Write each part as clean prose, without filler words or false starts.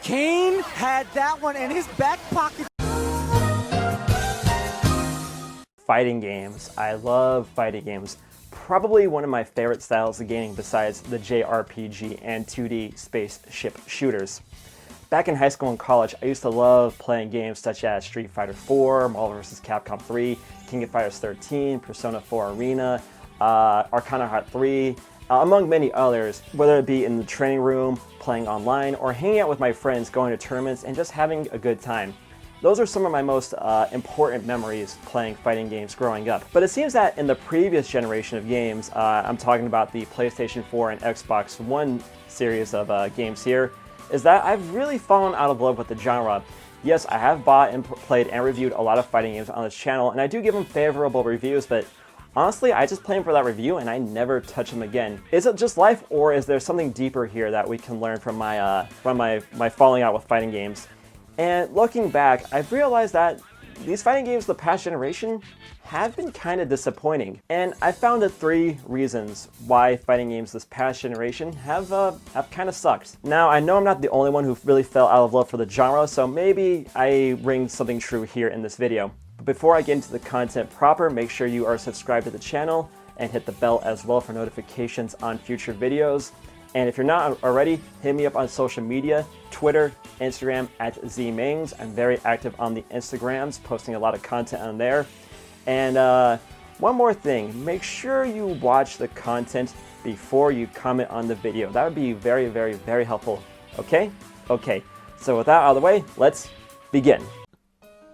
Kane had that one in his back pocket. Fighting games. I love fighting games. Probably one of my favorite styles of gaming besides the JRPG and 2D spaceship shooters. Back in high school and college, I used to love playing games such as Street Fighter 4, Marvel vs. Capcom 3, King of Fighters 13, Persona 4 Arena, Arcana Heart 3, among many others, whether it be in the training room, playing online, or hanging out with my friends, going to tournaments, and just having a good time. Those are some of my most important memories playing fighting games growing up. But it seems that in the previous generation of games, I'm talking about the PlayStation 4 and Xbox One series of games here, is that I've really fallen out of love with the genre. Yes, I have bought and played and reviewed a lot of fighting games on this channel, and I do give them favorable reviews, but honestly, I just play them for that review and I never touch them again. Is it just life, or is there something deeper here that we can learn from my falling out with fighting games? And looking back, I've realized that these fighting games of the past generation have been kind of disappointing. And I found the 3 reasons why fighting games this past generation have kind of sucked. Now, I know I'm not the only one who really fell out of love for the genre, so maybe I ring something true here in this video. But before I get into the content proper, make sure you are subscribed to the channel and hit the bell as well for notifications on future videos. And if you're not already, hit me up on social media, Twitter, Instagram @zmings. I'm very active on the Instagrams, posting a lot of content on there. And one more thing, make sure you watch the content before you comment on the video. That would be very, very, very helpful. Okay? Okay. So with that out of the way, let's begin.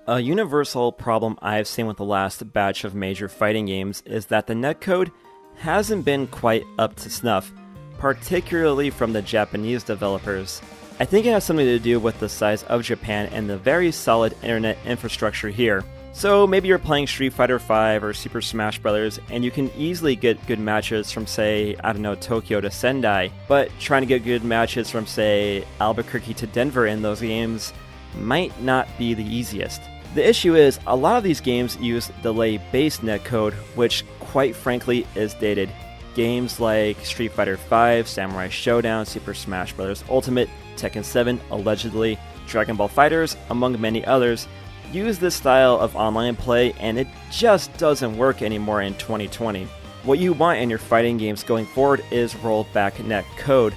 A universal problem I've seen with the last batch of major fighting games is that the netcode hasn't been quite up to snuff, particularly from the Japanese developers. I think it has something to do with the size of Japan and the very solid internet infrastructure here. So maybe you're playing Street Fighter 5 or Super Smash Bros. And you can easily get good matches from, say, I don't know, Tokyo to Sendai, but trying to get good matches from, say, Albuquerque to Denver in those games might not be the easiest. The issue is, a lot of these games use delay-based netcode, which quite frankly is dated. Games like Street Fighter 5, Samurai Showdown, Super Smash Bros. Ultimate, Tekken 7, allegedly, Dragon Ball FighterZ, among many others, use this style of online play, and it just doesn't work anymore in 2020. What you want in your fighting games going forward is rollback netcode.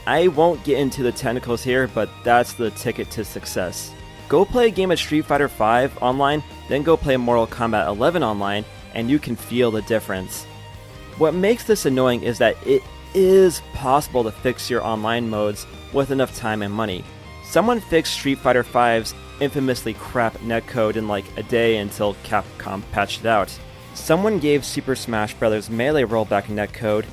I won't get into the technicals here, but that's the ticket to success. Go play a game of Street Fighter 5 online, then go play Mortal Kombat 11 online, and you can feel the difference. What makes this annoying is that it is possible to fix your online modes with enough time and money. Someone fixed Street Fighter 5's infamously crap netcode in like a day until Capcom patched it out. Someone gave Super Smash Bros. Melee rollback netcode.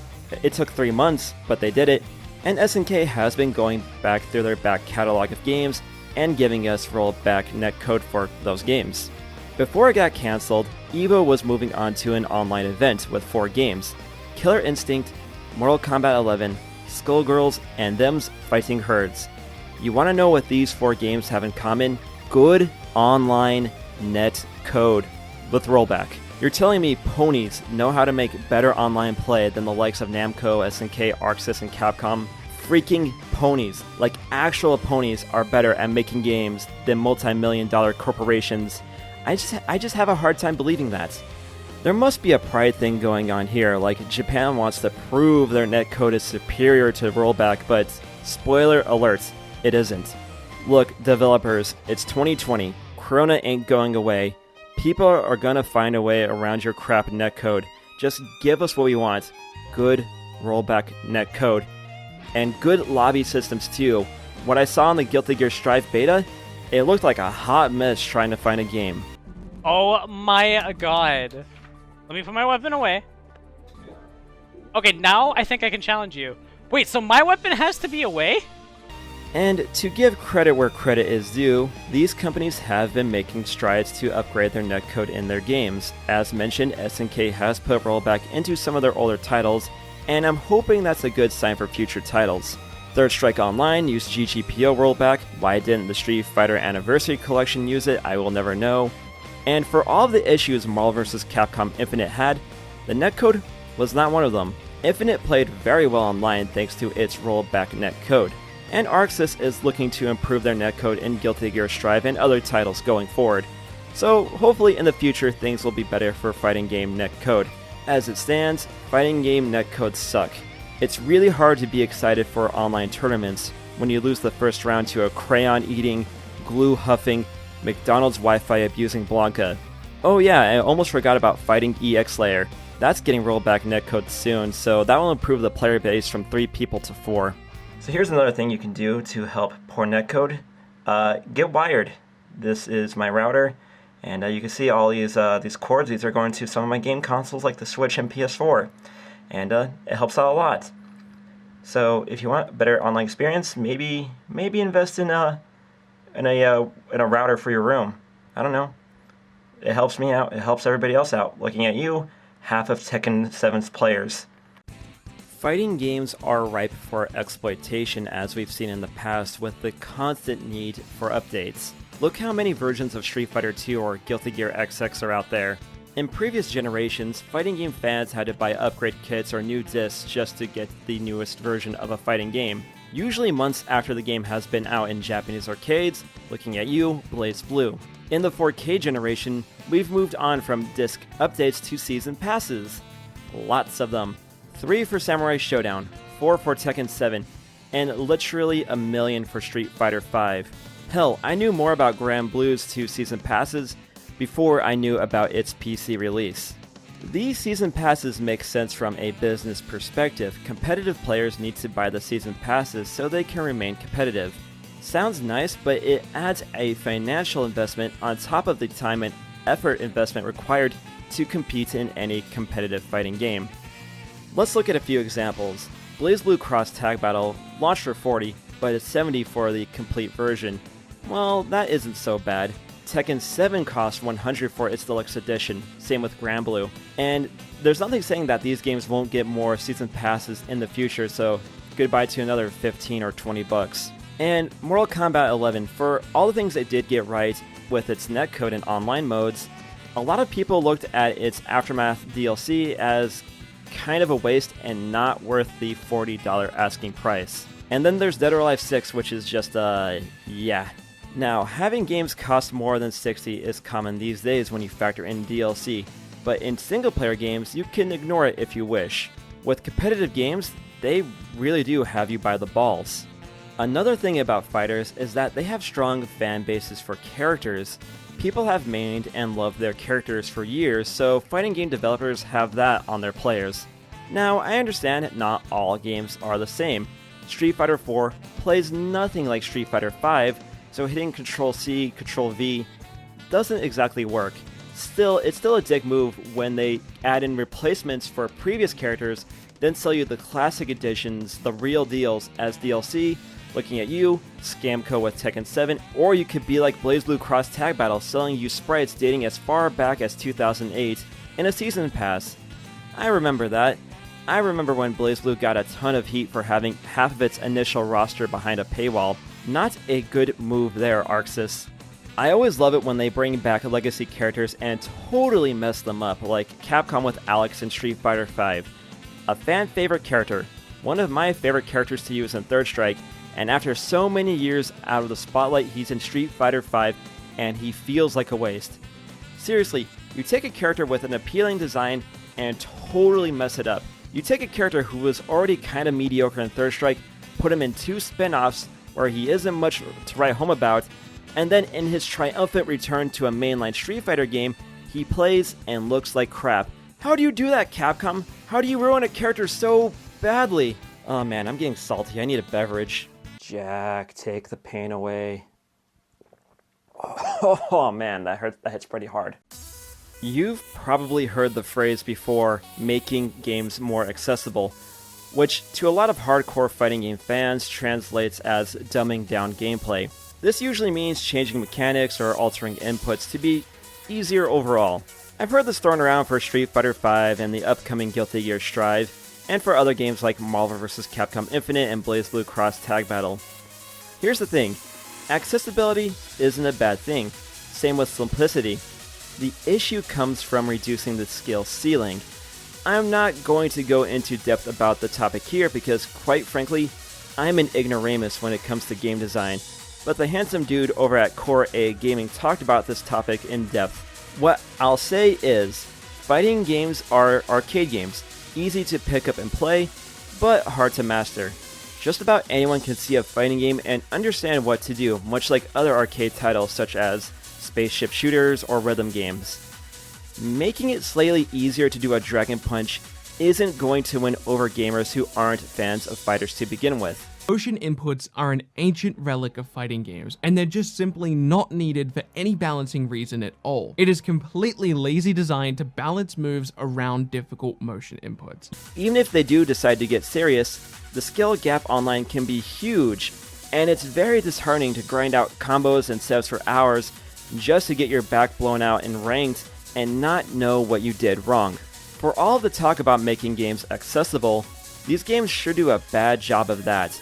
It took 3 months, but they did it, and SNK has been going back through their back catalog of games and giving us rollback netcode for those games. Before it got cancelled, EVO was moving on to an online event with 4 games: Killer Instinct, Mortal Kombat 11, Skullgirls, and Them's Fighting Herds. You want to know what these 4 games have in common? Good online netcode with rollback. You're telling me ponies know how to make better online play than the likes of Namco, SNK, ArcSys, and Capcom? Freaking ponies, like actual ponies, are better at making games than multi-million-dollar corporations. I just have a hard time believing that. There must be a pride thing going on here, like Japan wants to prove their netcode is superior to rollback, but spoiler alert, it isn't. Look, developers, it's 2020, Corona ain't going away. People are gonna find a way around your crap netcode. Just give us what we want. Good rollback netcode. And good lobby systems too. What I saw in the Guilty Gear Strive beta, it looked like a hot mess trying to find a game. Oh my god. Let me put my weapon away. Okay, now I think I can challenge you. Wait, so my weapon has to be away? And to give credit where credit is due, these companies have been making strides to upgrade their netcode in their games. As mentioned, SNK has put rollback into some of their older titles, and I'm hoping that's a good sign for future titles. Third Strike Online used GGPO rollback. Why didn't the Street Fighter Anniversary Collection use it, I will never know. And for all of the issues Marvel vs. Capcom Infinite had, the netcode was not one of them. Infinite played very well online thanks to its rollback netcode. and Arxis is looking to improve their netcode in Guilty Gear Strive and other titles going forward. So hopefully in the future things will be better for fighting game netcode. As it stands, fighting game netcodes suck. It's really hard to be excited for online tournaments when you lose the first round to a crayon-eating, glue-huffing, McDonald's Wi-Fi abusing Blanca. Oh yeah, I almost forgot about fighting EX Layer. That's getting rolled back netcode soon, so that will improve the player base from 3 people to 4. So here's another thing you can do to help poor netcode. Get wired. This is my router, and you can see all these cords. These are going to some of my game consoles like the Switch and PS4, and it helps out a lot. So if you want a better online experience, maybe invest in a router for your room. I don't know. It helps me out. It helps everybody else out. Looking at you, half of Tekken 7's players. Fighting games are ripe for exploitation, as we've seen in the past, with the constant need for updates. Look how many versions of Street Fighter 2 or Guilty Gear XX are out there. In previous generations, fighting game fans had to buy upgrade kits or new discs just to get the newest version of a fighting game, usually months after the game has been out in Japanese arcades. Looking at you, blazblue. In the 4K generation, we've moved on from disc updates to season passes. Lots of them. 3 for Samurai Showdown, 4 for Tekken 7, and literally a million for Street Fighter 5. Hell, I knew more about Granblue's 2 season passes before I knew about its PC release. These season passes make sense from a business perspective. Competitive players need to buy the season passes so they can remain competitive. Sounds nice, but it adds a financial investment on top of the time and effort investment required to compete in any competitive fighting game. Let's look at a few examples. BlazBlue Cross Tag Battle launched for $40, but it's $70 for the complete version. Well, that isn't so bad. Tekken 7 cost $100 for its deluxe edition, same with Granblue. And there's nothing saying that these games won't get more season passes in the future, so goodbye to another $15 or $20. And Mortal Kombat 11, for all the things it did get right with its netcode and online modes, a lot of people looked at its Aftermath DLC as kind of a waste and not worth the $40 asking price. And then there's Dead or Alive 6, which is just, yeah. Now, having games cost more than $60 is common these days when you factor in DLC, but in single-player games, you can ignore it if you wish. With competitive games, they really do have you by the balls. Another thing about fighters is that they have strong fan bases for characters. People have mained and loved their characters for years, so fighting game developers have that on their players. Now, I understand not all games are the same. Street Fighter 4 plays nothing like Street Fighter 5, so hitting Ctrl-C, Ctrl-V doesn't exactly work. Still, it's still a dick move when they add in replacements for previous characters, then sell you the classic editions, the real deals, as DLC. Looking at you, Scamco with Tekken 7, or you could be like BlazBlue Cross Tag Battle, selling you sprites dating as far back as 2008 in a season pass. I remember that. I remember when BlazBlue got a ton of heat for having half of its initial roster behind a paywall. Not a good move there, Arxis. I always love it when they bring back legacy characters and totally mess them up, like Capcom with Alex in Street Fighter V. A fan favorite character, one of my favorite characters to use in Third Strike, and after so many years out of the spotlight, he's in Street Fighter V, and he feels like a waste. Seriously, you take a character with an appealing design and totally mess it up. You take a character who was already kind of mediocre in Third Strike, put him in 2 spin-offs where he isn't much to write home about, and then in his triumphant return to a mainline Street Fighter game, he plays and looks like crap. How do you do that, Capcom? How do you ruin a character so badly? Oh man, I'm getting salty. I need a beverage. Jack, take the pain away. Oh man, that hurts. That hits pretty hard. You've probably heard the phrase before, making games more accessible, which to a lot of hardcore fighting game fans translates as dumbing down gameplay. This usually means changing mechanics or altering inputs to be easier overall. I've heard this thrown around for Street Fighter V and the upcoming Guilty Gear Strive, and for other games like Marvel vs. Capcom Infinite and BlazBlue Cross Tag Battle. Here's the thing, accessibility isn't a bad thing, same with simplicity. The issue comes from reducing the skill ceiling. I'm not going to go into depth about the topic here because, quite frankly, I'm an ignoramus when it comes to game design, but the handsome dude over at Core A Gaming talked about this topic in depth. What I'll say is, fighting games are arcade games, easy to pick up and play, but hard to master. Just about anyone can see a fighting game and understand what to do, much like other arcade titles such as spaceship shooters or rhythm games. Making it slightly easier to do a Dragon Punch isn't going to win over gamers who aren't fans of fighters to begin with. Motion inputs are an ancient relic of fighting games, and they're just simply not needed for any balancing reason at all. It is completely lazy design to balance moves around difficult motion inputs. Even if they do decide to get serious, the skill gap online can be huge, and it's very disheartening to grind out combos and sets for hours just to get your back blown out in ranked and not know what you did wrong. For all the talk about making games accessible, these games sure do a bad job of that.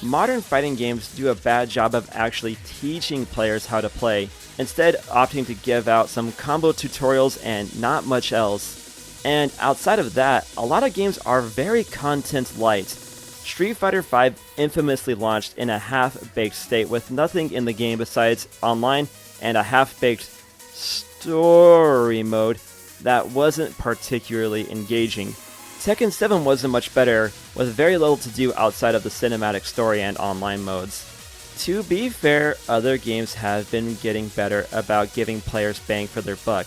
Modern fighting games do a bad job of actually teaching players how to play, instead opting to give out some combo tutorials and not much else. And outside of that, a lot of games are very content light. Street Fighter V infamously launched in a half-baked state with nothing in the game besides online and a half-baked story mode that wasn't particularly engaging. Tekken 7 wasn't much better, with very little to do outside of the cinematic story and online modes. To be fair, other games have been getting better about giving players bang for their buck.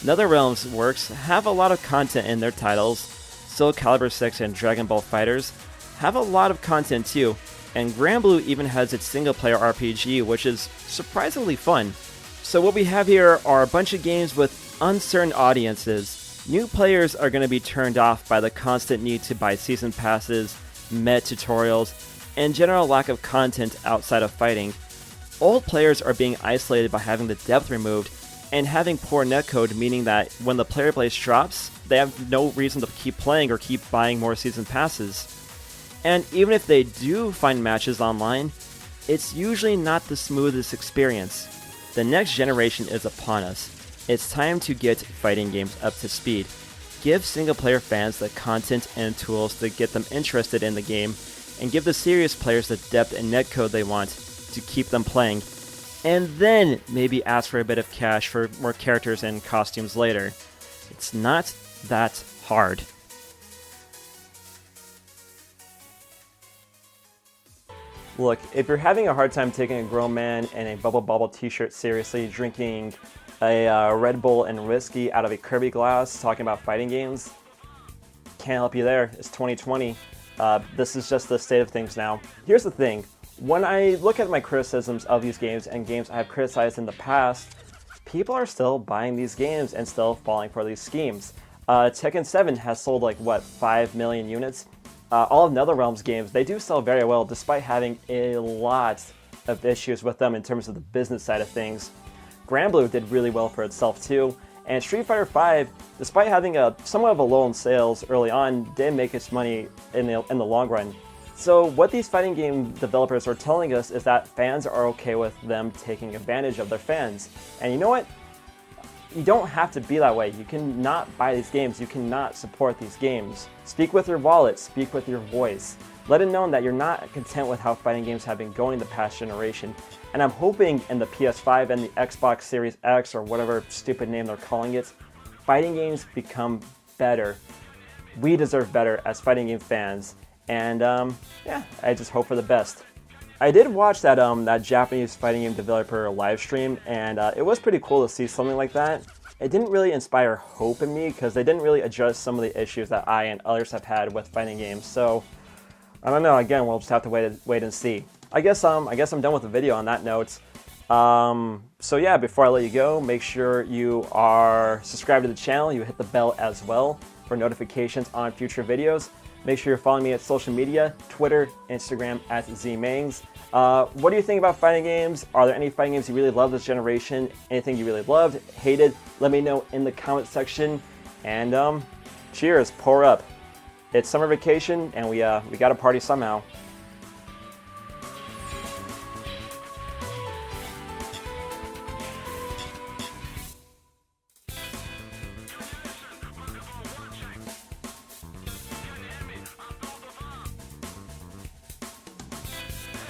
NetherRealm's works have a lot of content in their titles. Soul Calibur 6 and Dragon Ball FighterZ have a lot of content too, and BlazBlue even has its single-player RPG, which is surprisingly fun. So what we have here are a bunch of games with uncertain audiences. New players are going to be turned off by the constant need to buy season passes, meta tutorials, and general lack of content outside of fighting. Old players are being isolated by having the depth removed and having poor netcode, meaning that when the player base drops, they have no reason to keep playing or keep buying more season passes. And even if they do find matches online, it's usually not the smoothest experience. The next generation is upon us. It's time to get fighting games up to speed. Give single-player fans the content and tools to get them interested in the game, and give the serious players the depth and netcode they want to keep them playing. And then maybe ask for a bit of cash for more characters and costumes later. It's not that hard. Look, if you're having a hard time taking a grown man in a Bubble Bobble t-shirt seriously, drinking a Red Bull and whiskey out of a Kirby glass, talking about fighting games, can't help you there. It's 2020. This is just the state of things now. Here's the thing. When I look at my criticisms of these games and games I have criticized in the past, people are still buying these games and still falling for these schemes. Tekken 7 has sold like, what, 5 million units? All of NetherRealm's games, they do sell very well despite having a lot of issues with them in terms of the business side of things. BlazBlue did really well for itself too, and Street Fighter V, despite having a somewhat of a low in sales early on, did make its money in the long run. So what these fighting game developers are telling us is that fans are okay with them taking advantage of their fans. And you know what? You don't have to be that way. You cannot buy these games. You cannot support these games. Speak with your wallet. Speak with your voice. Let it known that you're not content with how fighting games have been going the past generation. And I'm hoping in the PS5 and the Xbox Series X, or whatever stupid name they're calling it, fighting games become better. We deserve better as fighting game fans. And yeah, I just hope for the best. I did watch that Japanese fighting game developer live stream, and it was pretty cool to see something like that. It didn't really inspire hope in me because they didn't really address some of the issues that I and others have had with fighting games. So I don't know. Again, we'll just have to wait and see. I guess I'm done with the video on that note. So yeah, before I let you go, make sure you are subscribed to the channel. You hit the bell as well for notifications on future videos. Make sure you're following me at social media, Twitter, Instagram at @zmangs. What do you think about fighting games? Are there any fighting games you really love this generation? Anything you really loved, hated? Let me know in the comment section. And cheers, pour up. It's summer vacation and we gotta party somehow.